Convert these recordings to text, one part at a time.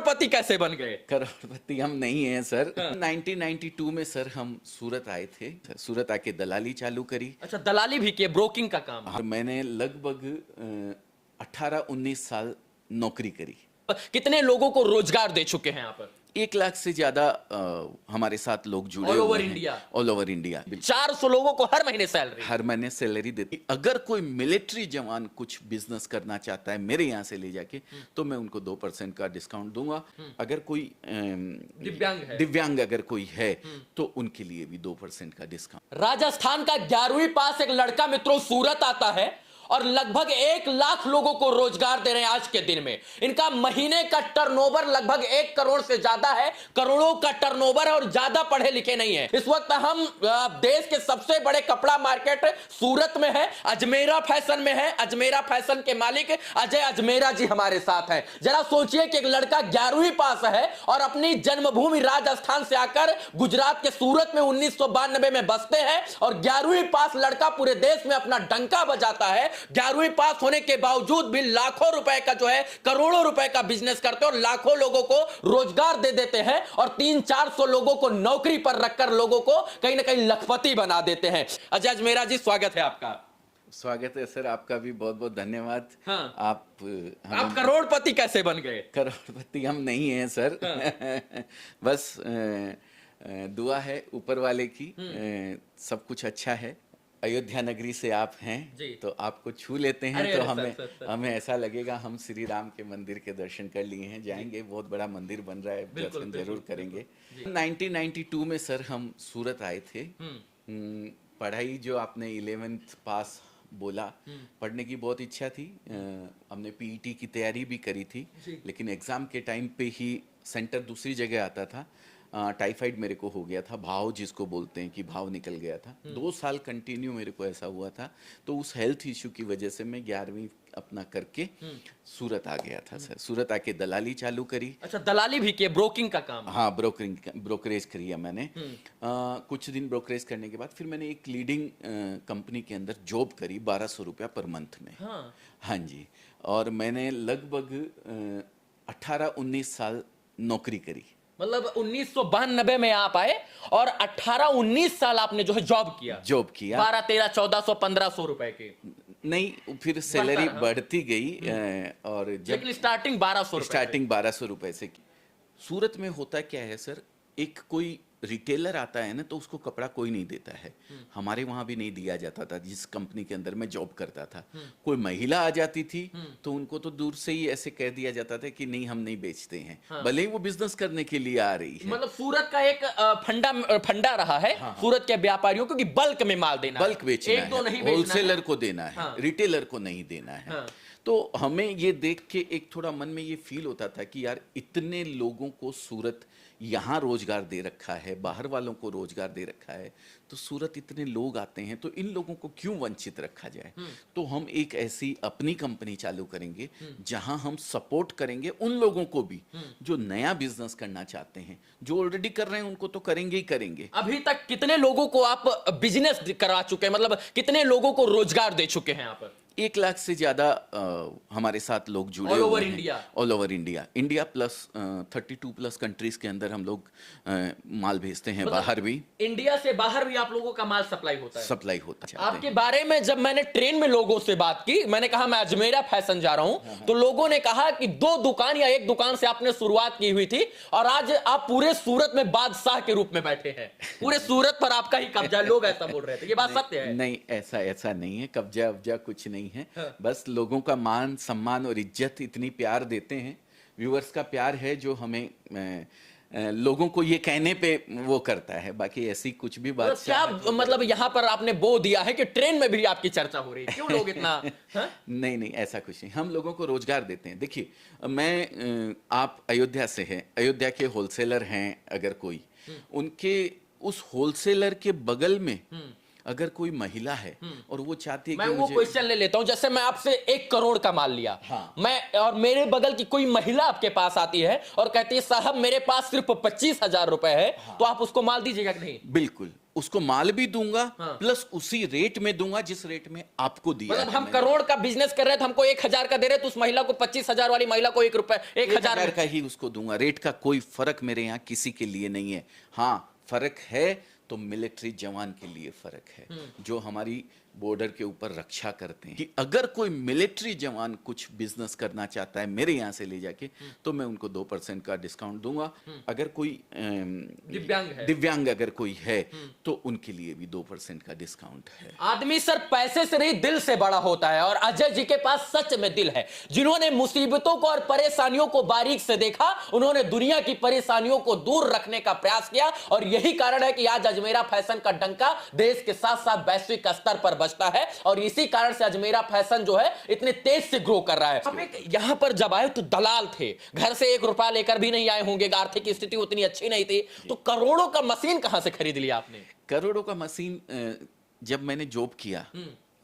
करोड़पति कैसे बन गए? करोड़पति हम नहीं हैं सर। 1992 में सर हम सूरत आए थे। सूरत आके दलाली चालू करी अच्छा, दलाली भी किए, ब्रोकिंग का काम। और मैंने लगभग 18-19 साल नौकरी करी। कितने लोगों को रोजगार दे चुके हैं आप? 1 लाख से ज्यादा हमारे साथ लोग जुड़े All over हुए हैं। India? All over India. 400 लोगों को हर महीने सैलरी? हर महीने सैलरी देती। अगर कोई मिलिट्री जवान कुछ बिजनेस करना चाहता है मेरे यहाँ से ले जाके, तो मैं उनको 2% का डिस्काउंट दूंगा। अगर कोई दिव्यांग अगर कोई है तो उनके लिए भी 2% का डिस्काउंट। राजस्थान का 11वीं पास एक लड़का मित्रों सूरत आता है और लगभग 1 लाख लोगों को रोजगार दे रहे हैं आज के दिन में। इनका महीने का टर्नओवर लगभग 1 करोड़ से ज्यादा है, करोड़ों का टर्नओवर है और ज्यादा पढ़े लिखे नहीं है। इस वक्त हम देश के सबसे बड़े कपड़ा मार्केट सूरत में है, अजमेरा फैशन में है। अजमेरा फैशन के मालिक अजय अजमेरा जी हमारे साथ हैं। जरा सोचिए कि एक लड़का 11वीं पास है और अपनी जन्मभूमि राजस्थान से आकर गुजरात के सूरत में 1992 में बसते हैं और 11वीं पास लड़का पूरे देश में अपना डंका बजाता है। 11वीं पास होने के बावजूद भी लाखों रुपए का जो है, करोड़ों रुपए का बिजनेस करते हैं और लाखों लोगों को रोजगार दे देते हैं और 300-400 लोगों को नौकरी पर रखकर लोगों को कहीं ना कहीं लखपति बना देते हैं। अजय अजमेरा जी, स्वागत है आपका। स्वागत है सर, आपका भी बहुत बहुत धन्यवाद। हाँ। आप करोड़पति कैसे बन गए? करोड़पति हम नहीं हैं सर। हाँ। बस दुआ है ऊपर वाले की। सब कुछ अच्छा है। अयोध्या नगरी से आप हैं तो आपको छू लेते हैं तो हमें ऐसा लगेगा हम श्री राम के मंदिर के दर्शन कर लिए हैं। जाएंगे, बहुत बड़ा मंदिर बन रहा है, दर्शन जरूर करेंगे। 1992 में सर हम सूरत आए थे। पढ़ाई जो आपने 11th पास बोला, पढ़ने की बहुत इच्छा थी। हमने पीईटी की तैयारी भी करी थी, लेकिन एग्जाम के टाइम पे ही सेंटर दूसरी जगह आता था। टाइफाइड मेरे को हो गया था, भाव जिसको बोलते हैं कि भाव निकल गया था। 2 साल कंटिन्यू मेरे को ऐसा हुआ था। तो उस हेल्थ इशू की वजह से मैं 11वीं अपना करके सूरत आ गया था सर। सूरत आके दलाली चालू करी। अच्छा, दलाली भी किए, ब्रोकिंग का काम? हाँ, ब्रोकरेज करी है मैंने। कुछ दिन ब्रोकरेज करने के बाद फिर मैंने एक लीडिंग कंपनी के अंदर जॉब करी 1200 रुपया पर मंथ में। हाँ जी, और मैंने लगभग 18-19 साल नौकरी करी। मतलब 1992 में आप आए और 18-19 साल आपने जो है जॉब किया? 12, 13, 1400, 1500 रुपए के? नहीं, फिर सैलरी बढ़ती गई। और जब लेकिन स्टार्टिंग 1200 रुपए से की। सूरत में होता क्या है सर, एक कोई रिटेलर आता है ना तो उसको कपड़ा कोई नहीं देता है। हमारे वहां भी नहीं दिया जाता था जिस कंपनी के अंदर मैं जॉब करता था। कोई महिला आ जाती थी तो उनको तो दूर से ही ऐसे कह दिया जाता था कि नहीं, हम नहीं बेचते हैं। भले ही वो बिजनेस करने के लिए आ रही है। मतलब सूरत का एक फंडा रहा है। सूरत के व्यापारियों को कि बल्क में माल देना, बल्क बेचना है, होलसेलर को देना है, रिटेलर को नहीं देना है। तो हमें ये देख के एक थोड़ा मन में ये फील होता था कि यार इतने लोगों को सूरत यहाँ रोजगार दे रखा है, बाहर वालों को रोजगार दे रखा है, तो सूरत इतने लोग आते हैं तो इन लोगों को क्यों वंचित रखा जाए। तो हम एक ऐसी अपनी कंपनी चालू करेंगे जहां हम सपोर्ट करेंगे उन लोगों को भी जो नया बिजनेस करना चाहते हैं। जो ऑलरेडी कर रहे हैं उनको तो करेंगे ही करेंगे। अभी तक कितने लोगों को आप बिजनेस करा चुके हैं, मतलब कितने लोगों को रोजगार दे चुके हैं आप? 1 लाख से ज्यादा हमारे साथ लोग जुड़े हुए हैं। All over India plus 32 plus countries के अंदर हम लोग माल भेजते हैं। मतलब बाहर भी, इंडिया से बाहर भी आप लोगों का माल सप्लाई होता है? सप्लाई होता है। आपके बारे में जब मैंने ट्रेन में लोगों से बात की, मैंने कहा मैं अजमेरा फैशन जा रहा हूं, तो लोगों ने कहा कि 2 दुकान या 1 दुकान से आपने शुरुआत की हुई थी और आज आप पूरे सूरत में बादशाह के रूप में बैठे हैं। पूरे सूरत पर आपका ही कब्जा, लोग ऐसा बोल रहे थे। ये बात सत्य है? नहीं, ऐसा नहीं है। कब्जा कुछ नहीं है। बस लोगों का मान सम्मान और इज्जत इतनी प्यार देते हैं, व्यूअर्स का प्यार है जो हमें लोगों को ये कहने पे वो करता है। बाकी ऐसी कुछ भी बात क्या मतलब यहाँ पर आपने बो दिया है कि ट्रेन में भी आपकी चर्चा हो रही है? क्यों लोग इतना नहीं, ऐसा कुछ नहीं। हम लोगों को रोजगार देते हैं। देखिए, आप अयोध्या से हैं, अयोध्या के होलसेलर हैं, अगर कोई उनके उस होलसेलर के बगल में अगर कोई महिला है और वो चाहती है मैं वो क्वेश्चन ले लेता हूं, जैसे मैं आपसे 1 करोड़ का माल लिया, मैं और मेरे बगल की कोई महिला आपके पास आती है और कहती है साहब मेरे पास सिर्फ 25,000 रुपए है, तो आप उसको माल दीजिएगा कि नहीं? बिल्कुल, उसको माल भी दूंगा, हाँ। प्लस उसी रेट में दूंगा जिस रेट में आपको दिया मतलब है हम मैंने। करोड़ का बिजनेस कर रहे हैं तो हमको 1,000 का दे रहे, तो उस महिला को 25,000 वाली महिला को 1 रुपए 1,000 1,000 का ही उसको दूंगा। रेट का कोई फर्क मेरे यहाँ किसी के लिए नहीं है। हाँ, फर्क है तो मिलिट्री जवान के लिए फर्क है, जो हमारी बॉर्डर के ऊपर रक्षा करते हैं, कि अगर कोई मिलिट्री जवान कुछ बिजनेस करना चाहता है मेरे यहाँ से ले जाके, तो मैं उनको 2% का डिस्काउंट दूंगा। अगर कोई दिव्यांग अगर कोई है तो उनके लिए भी 2% का डिस्काउंट है। आदमी सर पैसे से नहीं दिल से बड़ा होता है, और अजय जी के पास सच में दिल है। जिन्होंने मुसीबतों को और परेशानियों को बारीक से देखा, उन्होंने दुनिया की परेशानियों को दूर रखने का प्रयास किया, और यही कारण है कि आज अजमेरा फैशन का डंका देश के साथ साथ वैश्विक स्तर पर बजता है, और इसी कारण से अजमेरा फैशन जो है इतने तेज से ग्रो कर रहा है। हम एक यहां पर जब आए तो दलाल थे, घर से 1 रुपया लेकर भी नहीं आए होंगे, आर्थिक स्थिति उतनी अच्छी नहीं थी, तो करोड़ों का मशीन कहां से खरीद लिया आपने? करोड़ों का मशीन जब मैंने जॉब किया,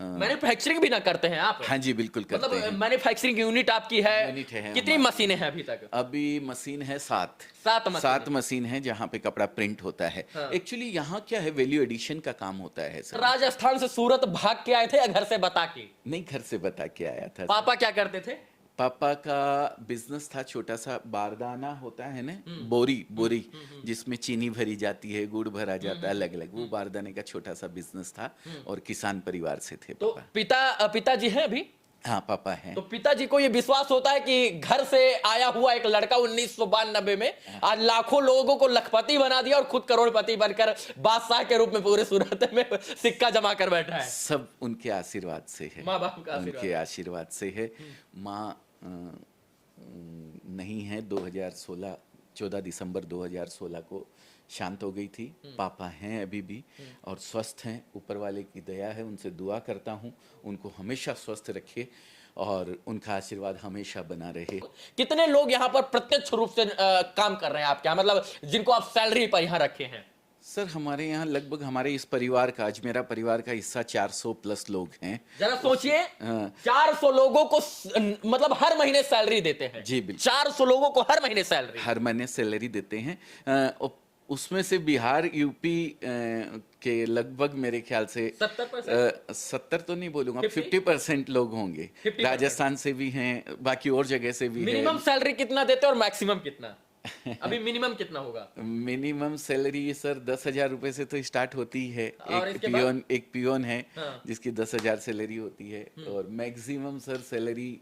मैन्युफैक्चरिंग भी ना करते हैं आप? हाँ जी, बिल्कुल करते हैं। मतलब मैन्युफैक्चरिंग यूनिट आपकी है? यूनिट है कितनी मशीनें हैं अभी तक? अभी मशीन है 7 7 मशीन है जहाँ पे कपड़ा प्रिंट होता है। एक्चुअली यहाँ क्या है, वैल्यू एडिशन का काम होता है सर। राजस्थान से सूरत भाग के आए थे या घर से बता के? नहीं, घर से बता के आया था। पापा क्या करते थे? पापा का बिजनेस था, छोटा सा बारदाना होता है ना, बोरी जिसमें चीनी भरी जाती है, गुड़ भरा जाता है अलग अलग, वो बारदाने का छोटा सा बिजनेस था, और किसान परिवार से थे तो पापा। पिताजी हैं अभी? हाँ, पापा हैं। तो पिताजी को ये विश्वास होता है कि घर से आया हुआ एक लड़का 1992 में आज लाखों लोगों को लखपति बना दिया, और खुद करोड़पति बनकर बादशाह के रूप में पूरे सूरत में सिक्का जमा कर बैठा है। सब उनके आशीर्वाद से है, माँ बाप का आशीर्वाद। उनके आशीर्वाद से है। माँ नहीं है, 2016 14 दिसंबर 2016 को शांत हो गई थी। पापा हैं अभी भी और स्वस्थ हैं, ऊपर वाले की दया है, उनसे दुआ करता हूँ उनको हमेशा स्वस्थ रखे और उनका आशीर्वाद हमेशा बना रहे। कितने लोग यहाँ पर प्रत्यक्ष रूप से काम कर रहे हैं आपके यहाँ, मतलब जिनको आप सैलरी पर यहाँ रखे हैं? सर, हमारे यहाँ लगभग हमारे इस परिवार का, अजमेरा परिवार का हिस्सा 400 प्लस लोग हैं। जरा सोचिए, 400 लोगों को मतलब हर महीने सैलरी देते हैं। जी बिल्कुल, 400 लोगों को हर महीने सैलरी देते हैं। उसमें से बिहार यूपी के लगभग मेरे ख्याल से 70 तो नहीं बोलूंगा, 50% लोग होंगे। राजस्थान से भी हैं, बाकी और जगह से भी। मिनिमम सैलरी कितना देते हैं और मैक्सिमम कितना? अभी मिनिमम कितना होगा? मिनिमम सैलरी सर 10,000 रुपए से तो स्टार्ट होती है। एक पियोन है जिसकी 10,000 सैलरी होती है, और मैक्सिमम सर सैलरी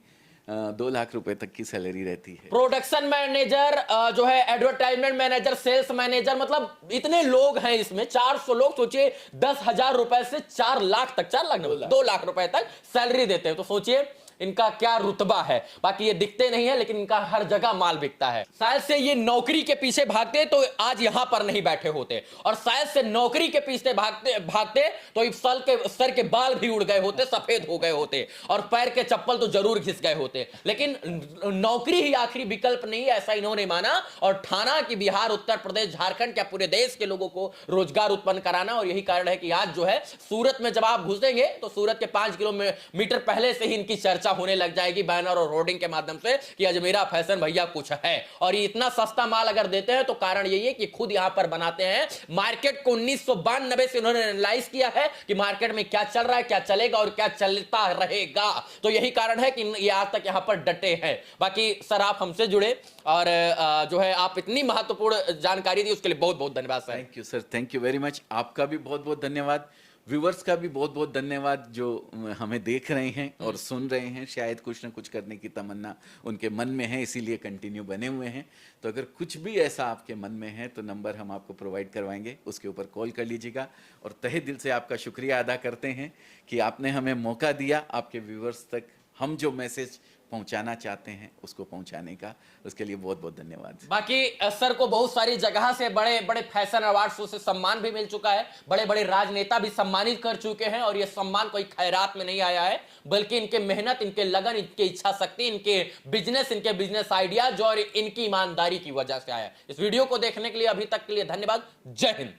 2 लाख रुपए तक की सैलरी रहती है। प्रोडक्शन मैनेजर जो है, एडवर्टाइजमेंट मैनेजर, सेल्स मैनेजर, मतलब इतने लोग हैं इसमें। 400 लोग, सोचिए 10,000 रुपए से 4 लाख तक, 4 लाख 2 लाख रुपए तक सैलरी देते हैं। तो सोचिए इनका क्या रुतबा है। बाकी ये दिखते नहीं है, लेकिन इनका हर जगह माल बिकता है। शायद से ये नौकरी के पीछे भागते तो आज यहां पर नहीं बैठे होते, और शायद से नौकरी के पीछे भागते तो इस सर के बाल भी उड़ गए होते, सफेद हो गए होते, और पैर के चप्पल तो जरूर घिस गए होते। लेकिन नौकरी ही आखिरी विकल्प नहीं है, ऐसा इन्होंने माना, और ठाना कि बिहार, उत्तर प्रदेश, झारखंड, क्या पूरे देश के लोगों को रोजगार उत्पन्न कराना। और यही कारण है कि आज जो है सूरत में जब आप घुसेंगे तो सूरत के 5 किलोमीटर पहले से ही इनकी चर्चा होने लग जाएगी बैनर और होर्डिंग के माध्यम से कि अजमेरा फैशन भैया कुछ है। और ये इतना सस्ता माल अगर देते हैं तो कारण यही है कि खुद यहां पर बनाते हैं। मार्केट को 1992 से उन्होंने एनालाइज किया है कि मार्केट में क्या चल रहा है, क्या चलेगा और क्या चलता रहेगा। तो यही कारण है कि ये आज तक यहां पर डटे हैं। बाकी सर, आप हमसे जुड़े और जो है आप इतनी महत्वपूर्ण जानकारी दी, उसके लिए बहुत बहुत धन्यवाद sir. Thank you sir, thank you very much. आपका भी बहुत बहुत धन्यवाद। व्यूवर्स का भी बहुत बहुत धन्यवाद जो हमें देख रहे हैं और सुन रहे हैं। शायद कुछ ना कुछ करने की तमन्ना उनके मन में है, इसीलिए कंटिन्यू बने हुए हैं। तो अगर कुछ भी ऐसा आपके मन में है तो नंबर हम आपको प्रोवाइड करवाएंगे, उसके ऊपर कॉल कर लीजिएगा। और तहे दिल से आपका शुक्रिया अदा करते हैं कि आपने हमें मौका दिया आपके व्यूवर्स तक हम जो मैसेज पहुंचाना चाहते हैं उसको पहुंचाने का। उसके लिए बहुत बहुत धन्यवाद। बाकी सर को बहुत सारी जगह से बड़े बड़े फैशन अवार्ड से सम्मान भी मिल चुका है, बड़े बड़े राजनेता भी सम्मानित कर चुके हैं। और ये सम्मान कोई खैरात में नहीं आया है, बल्कि इनके मेहनत, इनके लगन, इनके इच्छा शक्ति, इनके बिजनेस आइडियाज और इनकी ईमानदारी की वजह से आया है। इस वीडियो को देखने के लिए अभी तक के लिए धन्यवाद। जय हिंद।